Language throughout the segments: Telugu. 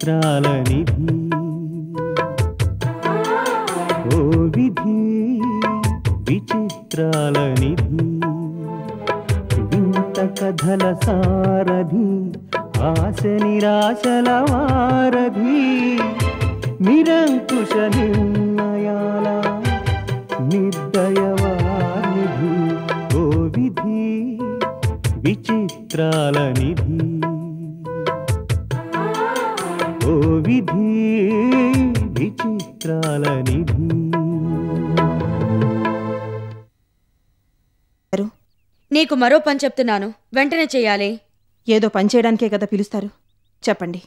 విచిత్రాల నిధి ఓ విధి విచిత్రాల నిధి వింత కథల సారథి ఆశ నిరాశల వారధి నిరంకుశ నిర్ణయాల నిర్దయవానిధి ఓ విధి విచిత్రాల నిధి ఓ విధి విచిత్రాల నిధి. నీకు మరో పని చెప్తున్నాను, వెంటనే చెయ్యాలి. ఏదో పని చేయడానికే కదా పిలుస్తారు, చెప్పండి.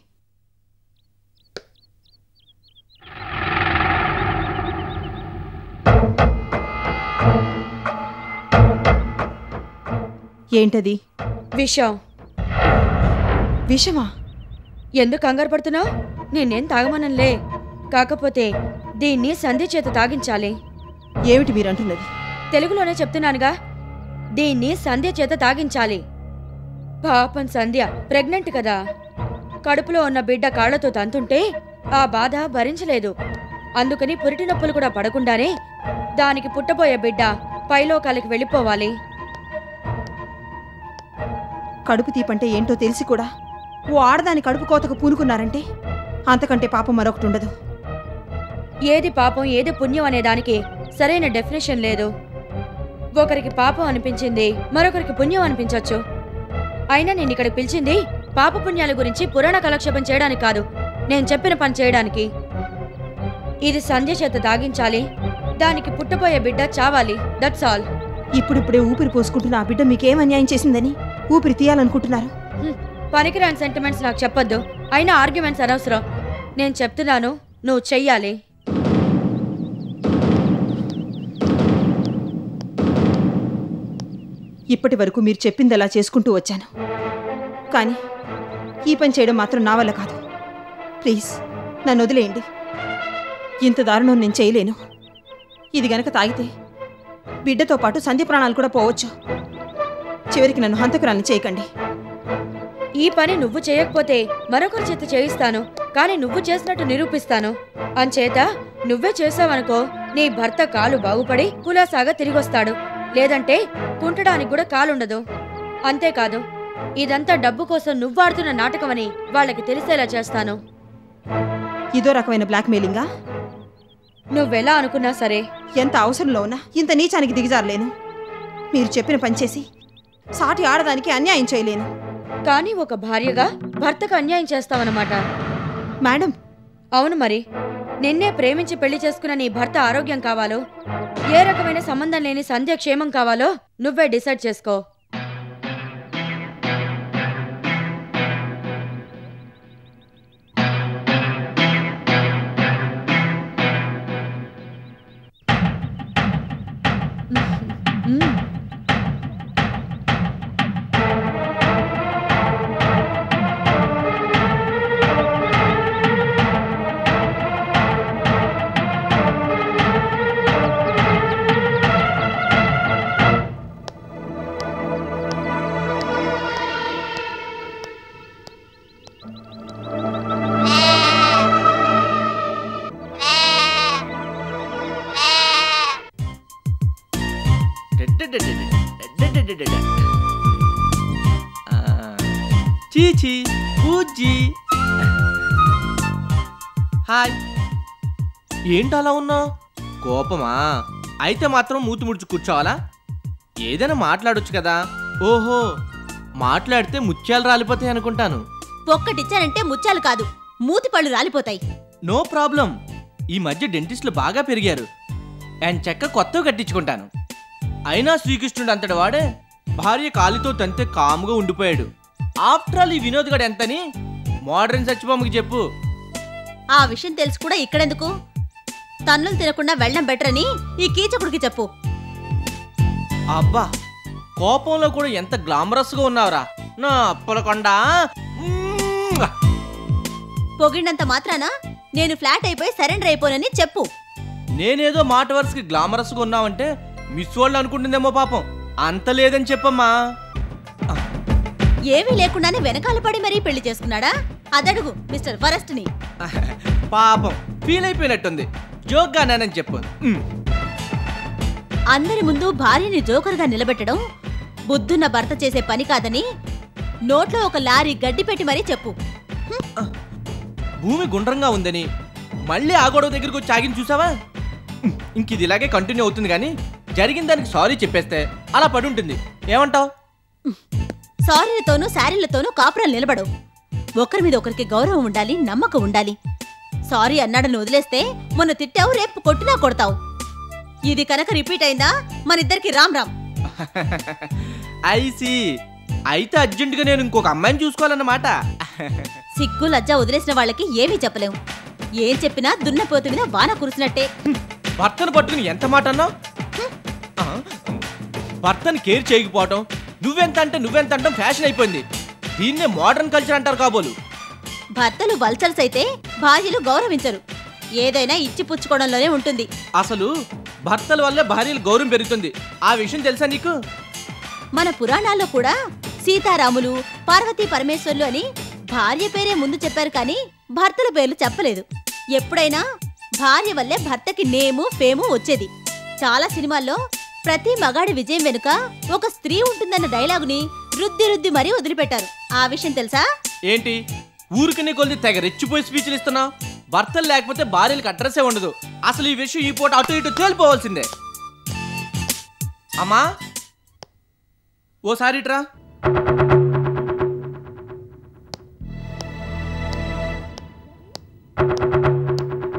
ఏంటది? విషం. విషమా? ఎందుకు కంగారు పడుతున్నావు? నేనేం తాగమనలే, కాకపోతే దీన్ని సంధ్య చేత తాగించాలి. ఏమిటి మీరంటున్నది? తెలుగులోనే చెప్తున్నానుగా, దీన్ని సంధ్య చేత తాగించాలి. పాపం సంధ్య ప్రెగ్నెంట్ కదా, కడుపులో ఉన్న బిడ్డ కాళ్లతో తంతుంటే ఆ బాధ భరించలేదు. అందుకని పురిటి నొప్పులు కూడా పడకుండానే దానికి పుట్టబోయే బిడ్డ పైలోకాలకి వెళ్ళిపోవాలి. కడుపు తీపంటే ఏంటో తెలిసి కూడా ఓ ఆడదాని కడుపు కోతకు పూనుకున్నారంటే అంతకంటే పాపం మరొకటి ఉండదు. ఏది పాపం ఏది పుణ్యం అనే దానికి సరైన డెఫినేషన్ లేదు. ఒకరికి పాపం అనిపించింది, మరొకరికి పుణ్యం అనిపించవచ్చు. అయినా నేను ఇక్కడికి పిలిచింది పాప పుణ్యాల గురించి పురాణ కాలక్షేపం చేయడానికి కాదు, నేను చెప్పిన పని చేయడానికి. ఇది సంధ్య చేత తాగించాలి, దానికి పుట్టబోయే బిడ్డ చావాలి, దట్స్ ఆల్. ఇప్పుడిప్పుడే ఊపిరి పోసుకుంటున్న ఆ బిడ్డ మీకేం అన్యాయం చేసిందని ఊపిరి తీయాలనుకుంటున్నారు? పనికిరాని సెంటిమెంట్స్ నాకు చెప్పొద్దు. అయినా ఆర్గ్యుమెంట్స్ అనవసరం. నేను చెప్తున్నాను, నువ్వు చెయ్యాలి. ఇప్పటి వరకు మీరు చెప్పింది అలా చేసుకుంటూ వచ్చాను, కానీ ఈ పని చేయడం మాత్రం నా వల్ల కాదు. ప్లీజ్ నన్ను వదిలేయండి. ఇంత దారుణం నేను చేయలేను. ఇది గనక తాగితే బిడ్డతో పాటు సంధ్య ప్రాణాలు కూడా పోవచ్చు. చివరికి నన్ను హంతకురాన్ని చేయకండి. ఈ పని నువ్వు చేయకపోతే మరొకరి చేత చేయిస్తాను, కానీ నువ్వు చేసినట్టు నిరూపిస్తాను. అంచేత నువ్వే చేసావనుకో, నీ భర్త కాలు బాగుపడి కులాసాగా తిరిగొస్తాడు. లేదంటే కుంటడానికి కూడా కాలుండదు. అంతేకాదు, ఇదంతా డబ్బు కోసం నువ్వాడుతున్న నాటకమని వాళ్ళకి తెలిసేలా చేస్తాను. ఇదో రకమైన బ్లాక్మెయిలింగా? నువ్వెలా అనుకున్నా సరే. ఎంత అవసరంలో ఉన్నా ఇంత నీచానికి దిగజారలేను. మీరు చెప్పిన పని చేసి సాటి ఆడదానికి అన్యాయం చేయలేను. కానీ ఒక భార్యగా భర్తకు అన్యాయం చేస్తావన్నమాట. మేడం, అవును మరి. నిన్నే ప్రేమించి పెళ్లి చేసుకున్న నీ భర్త ఆరోగ్యం కావాలో, ఏ రకమైన సంబంధం లేని సంధ్య క్షేమం కావాలో నువ్వే డిసైడ్ చేసుకో. చీచి పూజీ. హాయ్, ఏంటలా ఉన్నావు? కోపమా? అయితే మాత్రం మూతి ముడుచు కూర్చోవాలా? ఏదైనా మాట్లాడొచ్చు కదా. ఓహో, మాట్లాడితే ముత్యాలు రాలిపోతాయి అనుకుంటాను. ఒక్కటిచ్చానంటే ముత్యాలు కాదు, మూతి పళ్ళు రాలిపోతాయి. No problem. ఈ మధ్య డెంటిస్టులు బాగా పెరిగారు. అండ్ చెక్క కొత్తవి కట్టించుకుంటాను. అయినా శ్రీకృష్ణుడు అంతటి వాడే భార్య కాలితో తంతే కాముగా ఉండిపోయాడు. ఆఫ్టర్ ఆల్ ఈ వినోద్ గడు ఎంతని మోడర్న్ సచ్చిబొమ్మకి చెప్పు. ఆ విషయం తెలుసు కూడా ఇక్కడెందుకు? తన్నులు తినకుండా వెళ్ళడం బెటర్ అని ఈ కీచకుడికి చెప్పు. అబ్బా, కోపంలో కూడా ఎంత గ్లామరస్ గా ఉన్నావురా నా అప్పలకొండ. పొగిడినంత మాత్రాన నేను ఫ్లాట్ అయిపోయి సరెండర్ అయిపోనని చెప్పు. నేనేదో మాట వరుసకి గ్లామరస్ గా ఉన్నావంటే మిస్ వాళ్ళు అనుకుంటుందేమో. పాపం అంత లేదని చెప్పమ్మా. ఏమీ లేకుండానే వెనకాల పడి మరీ పెళ్లి చేసుకున్నాడా? అదడుగు మిస్టర్ వరస్ట్ని. పాపం ఫీల్ అయిపోయినట్టుంది. జోక్గా నానని చెప్పు. అందరి ముందు భార్యని జోకర్గా నిలబెట్టడం బుద్ధున్న భర్త చేసే పని కాదని నోట్లో ఒక లారీ గడ్డి పెట్టి మరీ చెప్పు. భూమి గుండ్రంగా ఉందని మళ్ళీ ఆ గొడవ దగ్గరికి వచ్చి ఆగిన చూసావా? ఇంక ఇది ఇలాగే కంటిన్యూ అవుతుంది కానీ జరిగిన దానికి సారీ చెప్పేస్తే అలా పడి ఉంటుంది. ఏమంటావు? సారీలతోనూ శారీలతోనూ కాపురాలు నిలబడవు. ఒకరి మీద ఒకరికి గౌరవం ఉండాలి, నమ్మకం ఉండాలి. సారీ అన్నాడని వదిలేస్తే మొన్న తిట్టావు, రేపు కొట్టినా కొడతావు. ఇది కనుక రిపీట్ అయిందా మనిద్దరికి రామ్ రామ్. ఐసి అయితే అర్జెంటుగా నేను ఇంకొక అమ్మాయిని చూసుకోవాలన్నమాట. సిగ్గు లజ్జ వదిలేసిన వాళ్ళకి ఏమీ చెప్పలేము. ఏం చెప్పినా దున్నపోతు మీద వాన కురిసినట్టే. భర్తను పట్టుకుని ఎంత మాట అన్నావు? భర్తను కేర్ చేయకపోవటం, నువ్వెంత అంటే నువ్వెంత అంటాం ఫ్యాషన్ అయిపోయింది. దీన్నే మోడర్న్ కల్చర్ అంటారు కాబోలు. భర్తలు వల్చర్స్ అయితే భార్యలు గౌరవించరు. ఏదైనా ఇచ్చి పుచ్చుకోవడంలోనే ఉంటుంది. అసలు భర్తల వల్ల భార్యలు గౌరవం పెరుగుతుంది. ఆ విషయం తెలుసా నీకు? మన పురాణాల్లో కూడా సీతారాములు, పార్వతీ పరమేశ్వర్లు అని భార్య పేరే ముందు చెప్పారు కానీ భర్తల పేర్లు చెప్పలేదు. ఎప్పుడైనా భార్య వల్లే భర్తకి నేము ఫేము వచ్చేది. చాలా సినిమాల్లో ప్రతి మగాడి విజయం వెనుక ఒక స్త్రీ ఉంటుందన్న డైలాగుని రుద్ది రుద్ది మరీ వదిలిపెట్టారు. ఆ విషయం తెలుసా? ఏంటి ఊరికి కొద్ది తెగ రెచ్చిపోయి స్పీచ్లు ఇస్తున్నావు? భర్తలు లేకపోతే భార్యలకు అడ్రస్సే ఉండదు. అసలు ఈ విషయం ఈ పూట అటు ఇటు తేలిపోవాల్సిందే. అమ్మా ఓసారి ఇట్రా.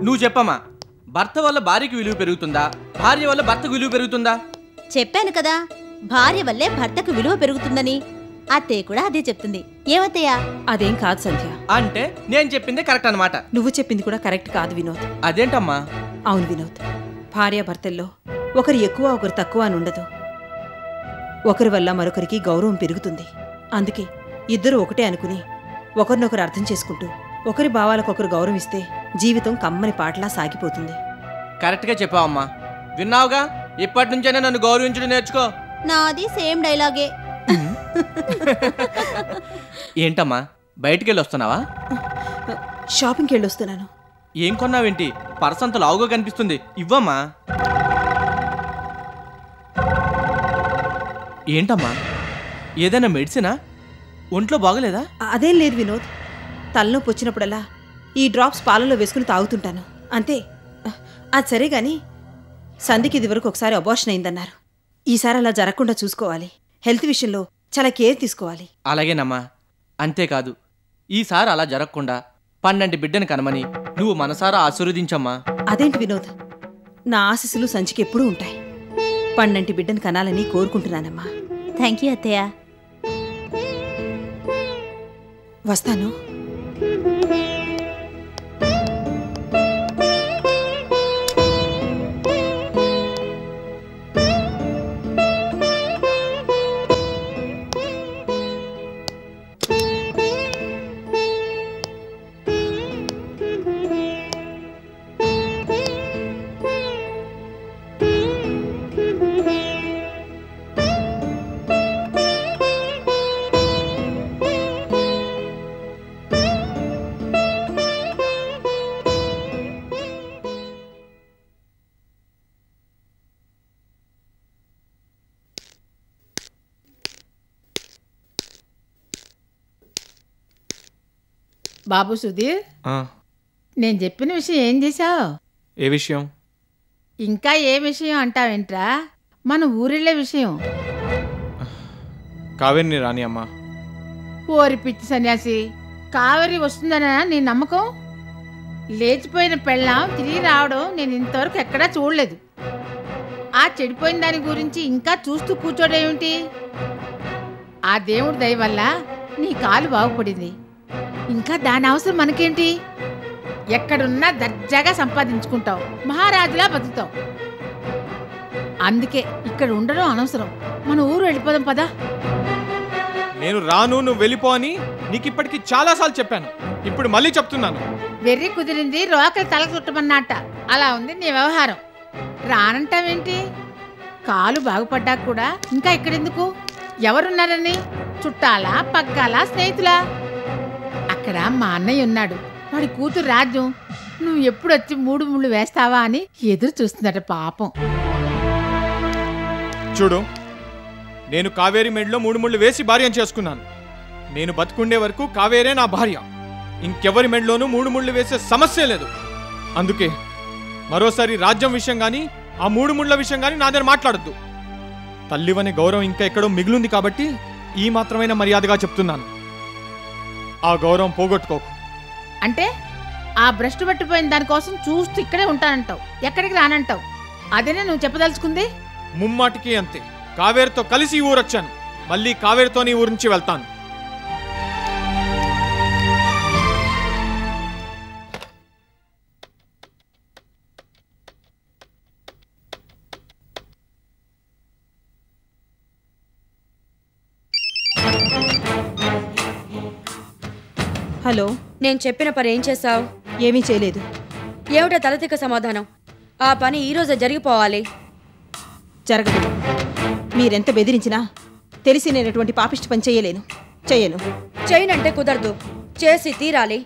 నువ్వు చెప్పమ్మా, భర్త వల్ల భార్యకి విలువ పెరుగుతుందా, భార్య వల్ల భర్తకు విలువ పెరుగుతుందా? చెప్పాను కదా, భార్య వల్లే భర్తకు విలువ పెరుగుతుందని. అత్తయ్య కూడా అదే చెప్తుంది. ఏమత్తయ్యా? అదేం కాదు సంధ్య. అంటే నేను చెప్పిందే కరెక్ట్ అన్నమాట. నువ్వు చెప్పింది కూడా కరెక్ట్ కాదు వినోద్. అదేంటమ్మా? అవును వినోద్, భార్యాభర్తల్లో ఒకరు ఎక్కువ ఒకరు తక్కువ అని ఉండదు. ఒకరి వల్ల మరొకరికి గౌరవం పెరుగుతుంది. అందుకే ఇద్దరు ఒకటే అనుకుని ఒకరినొకరు అర్థం చేసుకుంటూ ఒకరి భావాలకొకరు గౌరవిస్తే జీవితం కమ్మని పాటలా సాగిపోతుంది. కరెక్ట్గా చెప్పావమ్మా. విన్నావుగా, ఇప్పటి నుంచైనా నన్ను గౌరవించడం నేర్చుకో. నాది సేమ్ డైలాగే. ఏంటమ్మా బయటికి వెళ్ళి వస్తున్నావా? షాపింగ్కి వెళ్ళొస్తున్నాను. ఏం కొన్నావేంటి? పర్స్ అంత లావుగా కనిపిస్తుంది. ఇవ్వమ్మా. ఏంటమ్మా ఏదైనా మెడిసినా? ఒంట్లో బాగలేదా? అదేం లేదు వినోద్, తలనొప్పి వచ్చినప్పుడల్లా ఈ డ్రాప్స్ పాలలో వేసుకుని తాగుతుంటాను అంతే. అది సరే గాని సంధికి ఇది వరకు ఒకసారి అబార్షన్ అయిందన్నారు. ఈసారి అలా జరగకుండా చూసుకోవాలి. హెల్త్ విషయంలో చాలా కేర్ తీసుకోవాలి. అలాగేనమ్మా. అంతేకాదు ఈసారి అలా జరగకుండా 12 బిడ్డను కనమని నువ్వు మనసారా ఆశీర్వదించమ్మా. అదేంటి వినోద్, నా ఆశీస్సులు సంచికి ఎప్పుడూ ఉంటాయి. 12 బిడ్డను కనాలని కోరుకుంటున్నానమ్మా. థ్యాంక్ యూ అత్తయ్య. వస్తాను. బాబు సుధీర్, నేను చెప్పిన విషయం ఏం చేశావు? ఏ విషయం? ఇంకా ఏ విషయం అంటావేంట్రా? మన ఊరిళ్ళే విషయం. కావేరిని రాని అమ్మా. ఓరి పిచ్చి సన్యాసి, కావేరి వస్తుందనా నీ నమ్మకం? లేచిపోయిన పెళ్ళాం తిరిగి రావడం నేను ఇంతవరకు ఎక్కడా చూడలేదు. ఆ చెడిపోయిన దాని గురించి ఇంకా చూస్తూ కూర్చోడేమిటి? ఆ దేవుడి దయ వల్ల నీ కాలు బాగుపడింది. ఇంకా దాని అవసరం మనకేంటి? ఎక్కడున్నా దర్జాగా సంపాదించుకుంటావు, మహారాజులా బతుకుతావు. అందుకే ఇక్కడ ఉండడం అనవసరం. మన ఊరు వెళ్ళిపోదాం పదా. నేను రాను, నువ్వు వెళ్ళిపో అని నీకు ఇప్పటికి చాలాసార్లు చెప్పాను. ఇప్పుడు మళ్ళీ చెప్తున్నాను. వెర్రి కుదిరింది రోకలి తల చుట్టమన్నట్ట. అలా ఉంది నీ వ్యవహారం. రానంటావేంటి? కాలు బాగుపడ్డాక కూడా ఇంకా ఇక్కడెందుకు? ఎవరున్నారని? చుట్టాలా, పక్కాలా, స్నేహితులా? అక్కడ అక్కడ మా అన్నయ్య ఉన్నాడు, వాడి కూతురు రాజ్యం. నువ్వు ఎప్పుడు వచ్చి 3 ముళ్ళు వేస్తావా అని ఎదురు చూస్తుందట పాపం. చూడు, నేను కావేరి మెడలో 3 ముళ్ళు వేసి భార్యం చేసుకున్నాను. నేను బతుకుండే వరకు కావేరే నా భార్య. ఇంకెవరి మెడలోనూ 3 ముళ్ళు వేసే సమస్య లేదు. అందుకే మరోసారి రాజ్యం విషయం కానీ ఆ 3 ముళ్ళ విషయం కానీ నా దగ్గర మాట్లాడొద్దు. తల్లివనే గౌరవం ఇంకా ఎక్కడో మిగిలింది కాబట్టి ఈ మాత్రమైన మర్యాదగా చెప్తున్నాను. ఆ గౌరవం పోగొట్టుకోకు. అంటే ఆ భ్రష్టు పట్టిపోయిన దానికోసం చూస్తూ ఇక్కడే ఉంటానంటావు, ఎక్కడికి రానంటావు. అదేనే నువ్వు చెప్పదలుచుకుంది? ముమ్మాటికి అంతే. కావేరితో కలిసి ఈ ఊరొచ్చాను, మళ్ళీ కావేరితోని ఊరి నుంచి వెళ్తాను. హలో, నేను చెప్పిన పని ఏం చేశావు? ఏమీ చేయలేదు. ఏమిటో తలతిక్క సమాధానం? ఆ పని ఈ రోజే జరిగిపోవాలి. జరగదు. మీరెంత బెదిరించినా తెలిసి నేను ఎటువంటి పాపిష్టి పని చేయను. చేయనంటే కుదరదు, చేసి తీరాలి.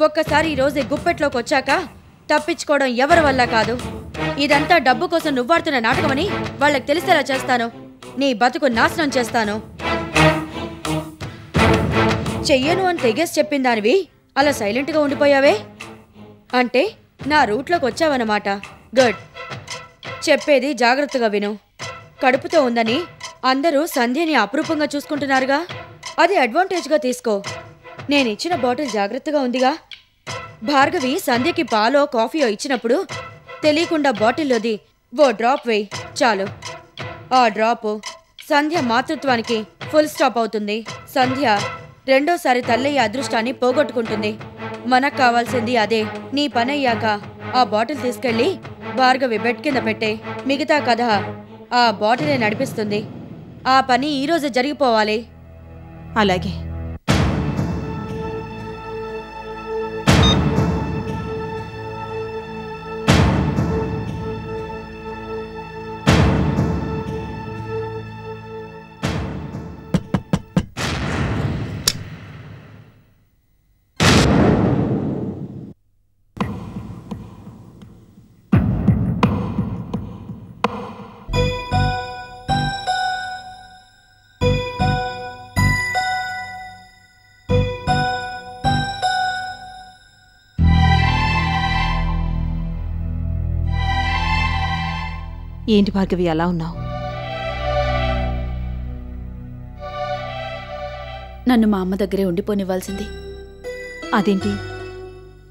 ఒక్కసారి ఈ రోజు గుప్పెట్లోకి వచ్చాక తప్పించుకోవడం ఎవరి వల్ల కాదు. ఇదంతా డబ్బు కోసం నువ్వాడుతున్న నాటకమని వాళ్ళకి తెలిసేలా చేస్తాను. నీ బతుకు నాశనం చేస్తాను. చెయ్యను అని తెగేసి చెప్పిన దానివి అలా సైలెంట్గా ఉండిపోయావే అంటే నా రూట్లోకి వచ్చావన్నమాట. గుడ్. చెప్పేది జాగ్రత్తగా విను. కడుపుతో ఉందని అందరూ సంధ్యని అపురూపంగా చూసుకుంటున్నారుగా, అది అడ్వాంటేజ్గా తీసుకో. నేనిచ్చిన బాటిల్ జాగ్రత్తగా ఉందిగా. భార్గవి సంధ్యకి పాలో కాఫీయో ఇచ్చినప్పుడు తెలియకుండా బాటిల్లోది ఓ డ్రాప్ వేయి చాలు. ఆ డ్రాప్ సంధ్య మాతృత్వానికి ఫుల్ స్టాప్ అవుతుంది. సంధ్య రెండోసారి తల్లయ్య అదృష్టాన్ని పోగొట్టుకుంటుంది. మనకు కావాల్సింది అదే. నీ పనయ్యాక ఆ బాటిల్ తీసుకెళ్లి భార్గవి బెడ్ కింద పెట్టే. మిగతా కథ ఆ బాటిలే నడిపిస్తుంది. ఆ పని ఈరోజు జరిగిపోవాలి. అలాగే. ఏంటి భార్గవి అలా ఉన్నావు? నన్ను మా అమ్మ దగ్గరే ఉండిపోనివ్వాల్సింది. అదేంటి?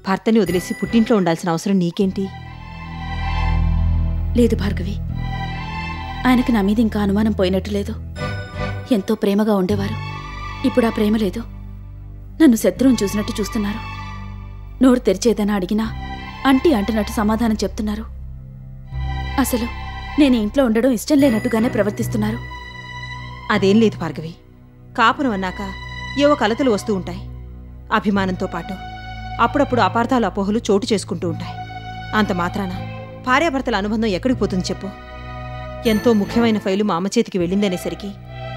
భర్తని వదిలేసి పుట్టింట్లో ఉండాల్సిన అవసరం నీకేంటి? లేదు భార్గవి, ఆయనకి నా మీద ఇంకా అనుమానం పోయినట్టు లేదు. ఎంతో ప్రేమగా ఉండేవారు. ఇప్పుడు ఆ ప్రేమ లేదు. నన్ను శత్రువుని చూసినట్టు చూస్తున్నారు. నోరు తెరిచేదన్నా అడిగినా అంటీ అంటున్నట్టు సమాధానం చెప్తున్నారు. అసలు నేను ఇంట్లో ఉండడం ఇష్టం లేనట్టుగానే ప్రవర్తిస్తున్నారు. అదేం లేదు భార్గవి. కాపురం అన్నాక ఏవో కలతలు వస్తూ ఉంటాయి. అభిమానంతో పాటు అప్పుడప్పుడు అపార్థాలు అపోహలు చోటు చేసుకుంటూ ఉంటాయి. అంత మాత్రాన భార్యాభర్తల అనుబంధం ఎక్కడికి పోతుంది చెప్పు? ఎంతో ముఖ్యమైన ఫైలు మా అమ్మ చేతికి వెళ్ళిందనేసరికి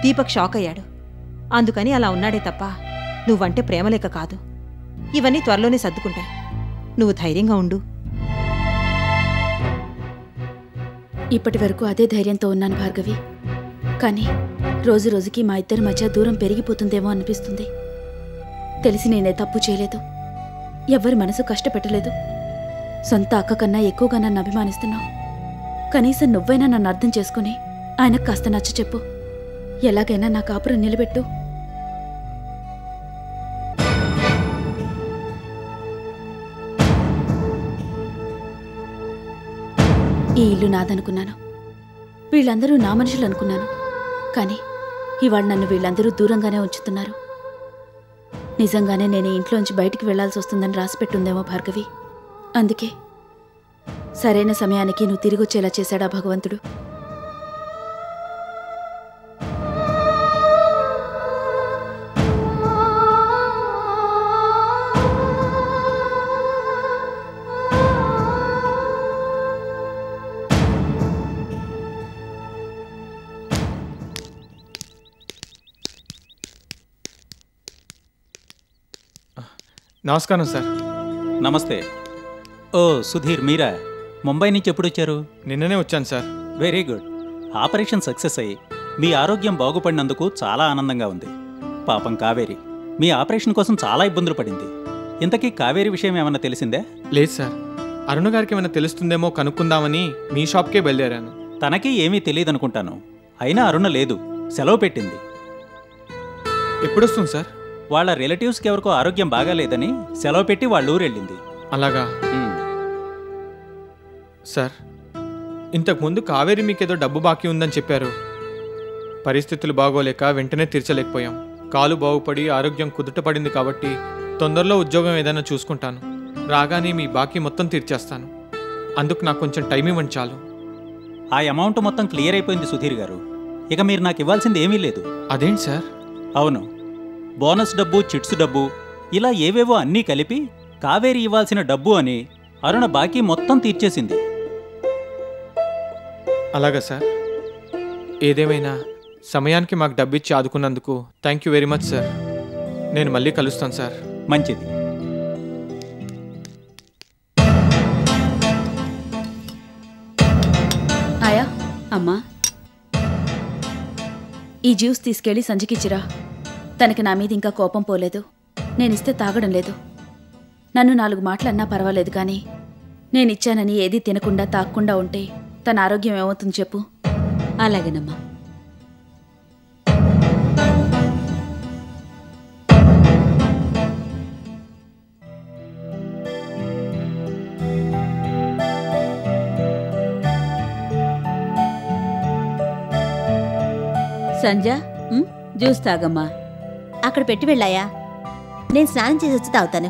దీపక్ షాక్ అయ్యాడు. అందుకని అలా ఉన్నాడే తప్ప నువ్వంటే ప్రేమలేక కాదు. ఇవన్నీ త్వరలోనే సర్దుకుంటాయి. నువ్వు ధైర్యంగా ఉండు. ఇప్పటి వరకు అదే ధైర్యంతో ఉన్నాను భార్గవి. కానీ రోజు రోజుకి మా ఇద్దరి మధ్య దూరం పెరిగిపోతుందేమో అనిపిస్తుంది. తెలిసి నేనే తప్పు చేయలేదు, ఎవ్వరి మనసు కష్టపెట్టలేదు. సొంత అక్క కన్నా ఎక్కువగా నన్ను అభిమానిస్తున్నావు. కనీసం నువ్వైనా నన్ను అర్థం చేసుకుని ఆయనకు కాస్త నచ్చ చెప్పు. ఎలాగైనా నా కాపురం నిలబెట్టు. ఈ ఇల్లు నాదనుకున్నాను, వీళ్ళందరూ నా మనుషులు అనుకున్నాను. కానీ ఇవాళ నన్ను వీళ్ళందరూ దూరంగానే ఉంచుతున్నారు. నిజంగానే నేను ఇంట్లోంచి బయటికి వెళ్లాల్సి వస్తుందని రాసిపెట్టుందేమో భార్గవి. అందుకే సరైన సమయానికి నువ్వు తిరిగొచ్చేలా చేశాడా భగవంతుడు. నమస్కారం సార్. నమస్తే. ఓ సుధీర్, మీరా? ముంబై నుంచి ఎప్పుడు వచ్చారు? నిన్ననే వచ్చాను sir. Very good. Operation success అయ్యి మీ ఆరోగ్యం బాగుపడినందుకు చాలా ఆనందంగా ఉంది. పాపం కావేరి మీ ఆపరేషన్ కోసం చాలా ఇబ్బందులు పడింది. ఇంతకీ కావేరి విషయం ఏమన్నా తెలిసిందే? లేదు సార్. అరుణ గారికి ఏమైనా తెలుస్తుందేమో కనుక్కుందామని మీ షాప్కే బయలుదేరాను. తనకి ఏమీ తెలియదనుకుంటాను. అయినా అరుణ లేదు, సెలవు పెట్టింది. ఎప్పుడొస్తుంది సార్? వాళ్ళ రిలేటివ్స్కి ఎవరికో ఆరోగ్యం బాగాలేదని సెలవు పెట్టి వాళ్ళ ఊరు వెళ్ళింది. అలాగా సార్. ఇంతకుముందు కావేరి మీకేదో డబ్బు బాకీ ఉందని చెప్పారు. పరిస్థితులు బాగోలేక వెంటనే తీర్చలేకపోయాం. కాలు బాగుపడి ఆరోగ్యం కుదుట పడింది కాబట్టి తొందరలో ఉద్యోగం ఏదైనా చూసుకుంటాను. రాగానే మీ బాకీ మొత్తం తీర్చేస్తాను. అందుకు నాకు కొంచెం టైం ఇవ్వండి చాలు. ఆ అమౌంట్ మొత్తం క్లియర్ అయిపోయింది సుధీర్ గారు. ఇక మీరు నాకు ఇవ్వాల్సింది ఏమీ లేదు. అదేంటి సార్? అవును, బోనస్ డబ్బు, చిట్స్ డబ్బు, ఇలా ఏవేవో అన్నీ కలిపి కావేరి ఇవ్వాల్సిన డబ్బు అని అరుణ బాకీ మొత్తం తీర్చేసింది. అలాగా సార్. ఏదేమైనా సమయానికి మాకు డబ్బు ఇచ్చి ఆదుకున్నందుకు thank you very much sir. నేను మళ్ళీ కలుస్తాను సార్. మంచిది. ఆయా అమ్మా, ఈ జ్యూస్ తీసుకెళ్లి సంజకిచ్చిరా. తనకి నా మీద ఇంకా కోపం పోలేదు. నేనిస్తే తాగడం లేదు. నన్ను 4 మాటలు అన్నా పర్వాలేదు, కానీ నేనిచ్చానని ఏదీ తినకుండా తాగకుండా ఉంటే తన ఆరోగ్యం ఏమవుతుంది చెప్పు. అలాగేనమ్మా. సంజ, జ్యూస్ తాగమ్మా. అక్కడ పెట్టి వెళ్ళాయా? నేను స్నానం చేసి వచ్చి తాగుతాను.